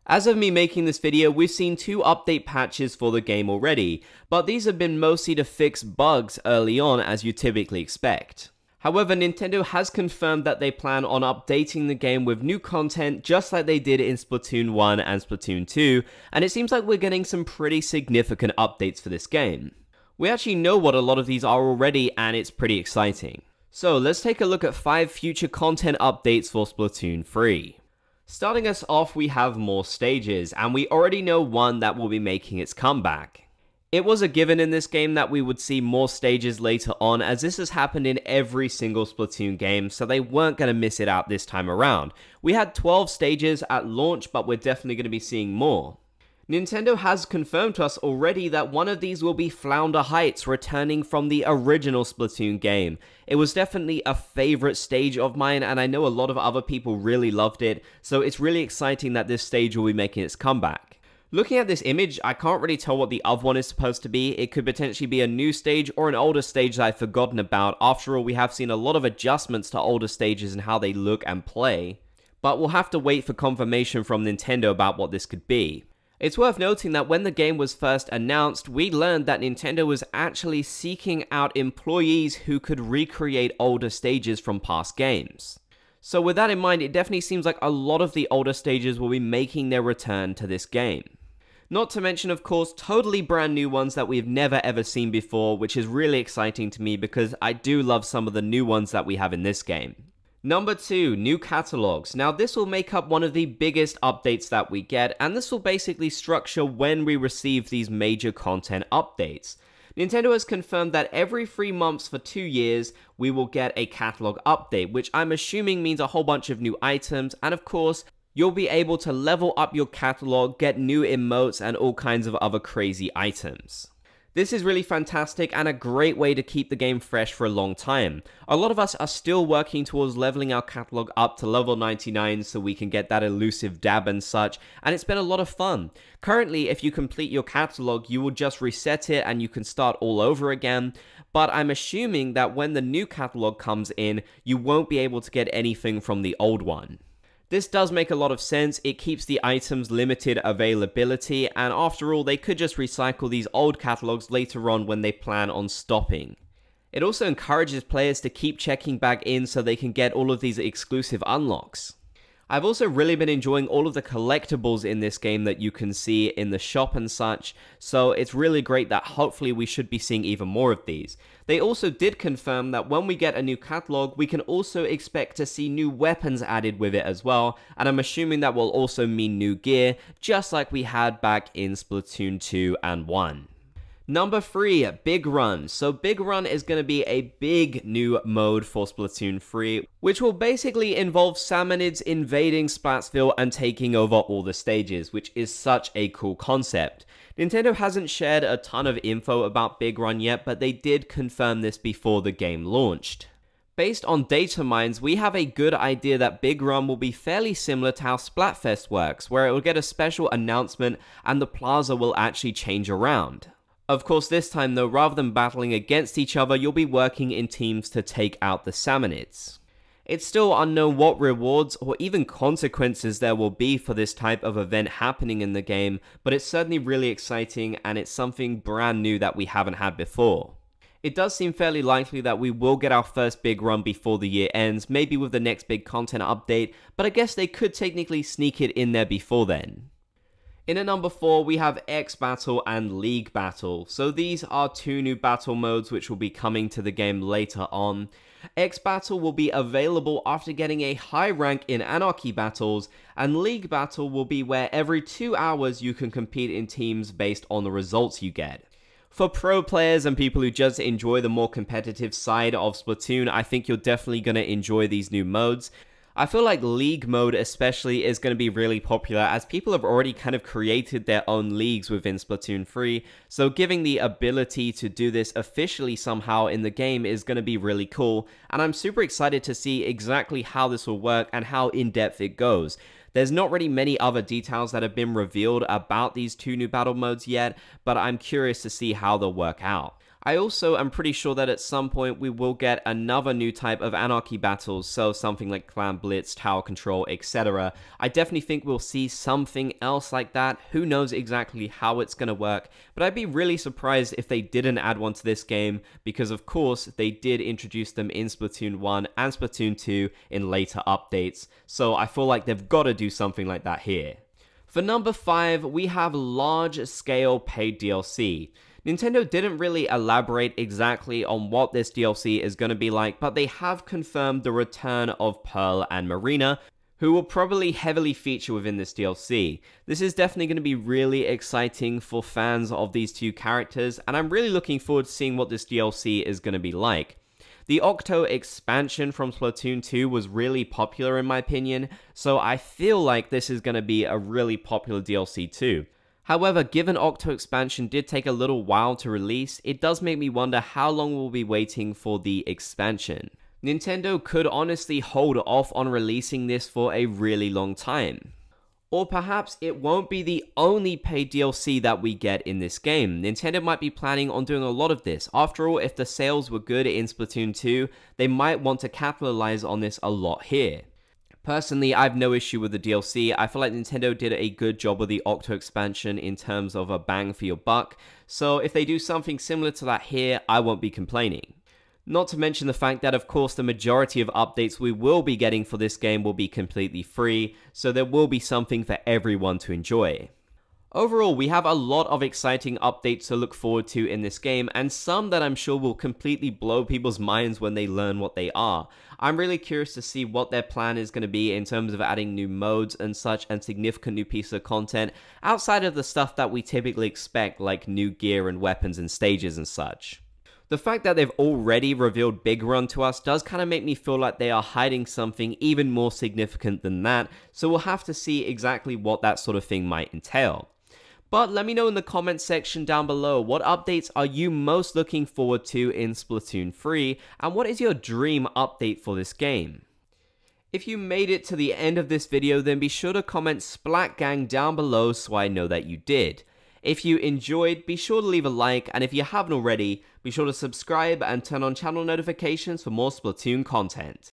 As of me making this video, we've seen 2 update patches for the game already, but these have been mostly to fix bugs early on as you typically expect. However, Nintendo has confirmed that they plan on updating the game with new content just like they did in Splatoon 1 and Splatoon 2, and it seems like we're getting some pretty significant updates for this game. We actually know what a lot of these are already, and it's pretty exciting. So let's take a look at 5 future content updates for Splatoon 3. Starting us off, we have more stages, and we already know one that will be making its comeback. It was a given in this game that we would see more stages later on, as this has happened in every single Splatoon game, so they weren't going to miss it out this time around. We had 12 stages at launch, but we're definitely going to be seeing more. Nintendo has confirmed to us already that one of these will be Flounder Heights, returning from the original Splatoon game. It was definitely a favorite stage of mine, and I know a lot of other people really loved it, so it's really exciting that this stage will be making its comeback. Looking at this image, I can't really tell what the other one is supposed to be. It could potentially be a new stage or an older stage that I've forgotten about. After all, we have seen a lot of adjustments to older stages and how they look and play. But we'll have to wait for confirmation from Nintendo about what this could be. It's worth noting that when the game was first announced, we learned that Nintendo was actually seeking out employees who could recreate older stages from past games. So with that in mind, it definitely seems like a lot of the older stages will be making their return to this game. Not to mention, of course, totally brand new ones that we've never ever seen before, which is really exciting to me because I do love some of the new ones that we have in this game. Number 2, new catalogs. Now this will make up one of the biggest updates that we get, and this will basically structure when we receive these major content updates. Nintendo has confirmed that every 3 months for 2 years, we will get a catalog update, which I'm assuming means a whole bunch of new items, and of course, you'll be able to level up your catalog, get new emotes, and all kinds of other crazy items. This is really fantastic and a great way to keep the game fresh for a long time. A lot of us are still working towards leveling our catalog up to level 99 so we can get that elusive dab and such, and it's been a lot of fun. Currently, if you complete your catalog, you will just reset it and you can start all over again, but I'm assuming that when the new catalog comes in, you won't be able to get anything from the old one. This does make a lot of sense. It keeps the items limited availability, and after all, they could just recycle these old catalogs later on when they plan on stopping. It also encourages players to keep checking back in so they can get all of these exclusive unlocks. I've also really been enjoying all of the collectibles in this game that you can see in the shop and such, so it's really great that hopefully we should be seeing even more of these. They also did confirm that when we get a new catalog, we can also expect to see new weapons added with it as well, and I'm assuming that will also mean new gear, just like we had back in Splatoon 2 and 1. Number 3, Big Run. So Big Run is going to be a big new mode for Splatoon 3, which will basically involve Salmonids invading Splatsville and taking over all the stages, which is such a cool concept. Nintendo hasn't shared a ton of info about Big Run yet, but they did confirm this before the game launched. Based on data mines, we have a good idea that Big Run will be fairly similar to how Splatfest works, where it will get a special announcement and the plaza will actually change around. Of course, this time though, rather than battling against each other, you'll be working in teams to take out the Salmonids. It's still unknown what rewards or even consequences there will be for this type of event happening in the game, but it's certainly really exciting and it's something brand new that we haven't had before. It does seem fairly likely that we will get our first big run before the year ends, maybe with the next big content update, but I guess they could technically sneak it in there before then. In at number 4, we have X Battle and League Battle. So these are 2 new battle modes which will be coming to the game later on. X Battle will be available after getting a high rank in Anarchy battles, and League Battle will be where every 2 hours you can compete in teams based on the results you get. For pro players and people who just enjoy the more competitive side of Splatoon, I think you're definitely going to enjoy these new modes. I feel like League mode especially is going to be really popular as people have already kind of created their own leagues within Splatoon 3, so giving the ability to do this officially somehow in the game is going to be really cool, and I'm super excited to see exactly how this will work and how in-depth it goes. There's not really many other details that have been revealed about these 2 new battle modes yet, but I'm curious to see how they'll work out. I also am pretty sure that at some point we will get another new type of anarchy battles, so something like clan blitz, tower control, etc. I definitely think we'll see something else like that. Who knows exactly how it's going to work, but I'd be really surprised if they didn't add one to this game, because of course they did introduce them in Splatoon 1 and Splatoon 2 in later updates, so I feel like they've got to do something like that here. For number 5, we have large-scale paid DLC. Nintendo didn't really elaborate exactly on what this DLC is going to be like, but they have confirmed the return of Pearl and Marina, who will probably heavily feature within this DLC. This is definitely going to be really exciting for fans of these two characters, and I'm really looking forward to seeing what this DLC is going to be like. The Octo expansion from Splatoon 2 was really popular in my opinion, so I feel like this is going to be a really popular DLC too. However, given Octo expansion did take a little while to release, it does make me wonder how long we'll be waiting for the expansion. Nintendo could honestly hold off on releasing this for a really long time. Or perhaps it won't be the only paid DLC that we get in this game. Nintendo might be planning on doing a lot of this. After all, if the sales were good in Splatoon 2, they might want to capitalize on this a lot here. Personally, I have no issue with the DLC. I feel like Nintendo did a good job with the Octo expansion in terms of a bang for your buck, so if they do something similar to that here, I won't be complaining. Not to mention the fact that, of course, the majority of updates we will be getting for this game will be completely free, so there will be something for everyone to enjoy. Overall, we have a lot of exciting updates to look forward to in this game, and some that I'm sure will completely blow people's minds when they learn what they are. I'm really curious to see what their plan is going to be in terms of adding new modes and such, and significant new pieces of content, outside of the stuff that we typically expect, like new gear and weapons and stages and such. The fact that they've already revealed Big Run to us does kind of make me feel like they are hiding something even more significant than that, so we'll have to see exactly what that sort of thing might entail. But let me know in the comments section down below, what updates are you most looking forward to in Splatoon 3, and what is your dream update for this game? If you made it to the end of this video, then be sure to comment Splat Gang down below so I know that you did. If you enjoyed, be sure to leave a like, and if you haven't already, be sure to subscribe and turn on channel notifications for more Splatoon content.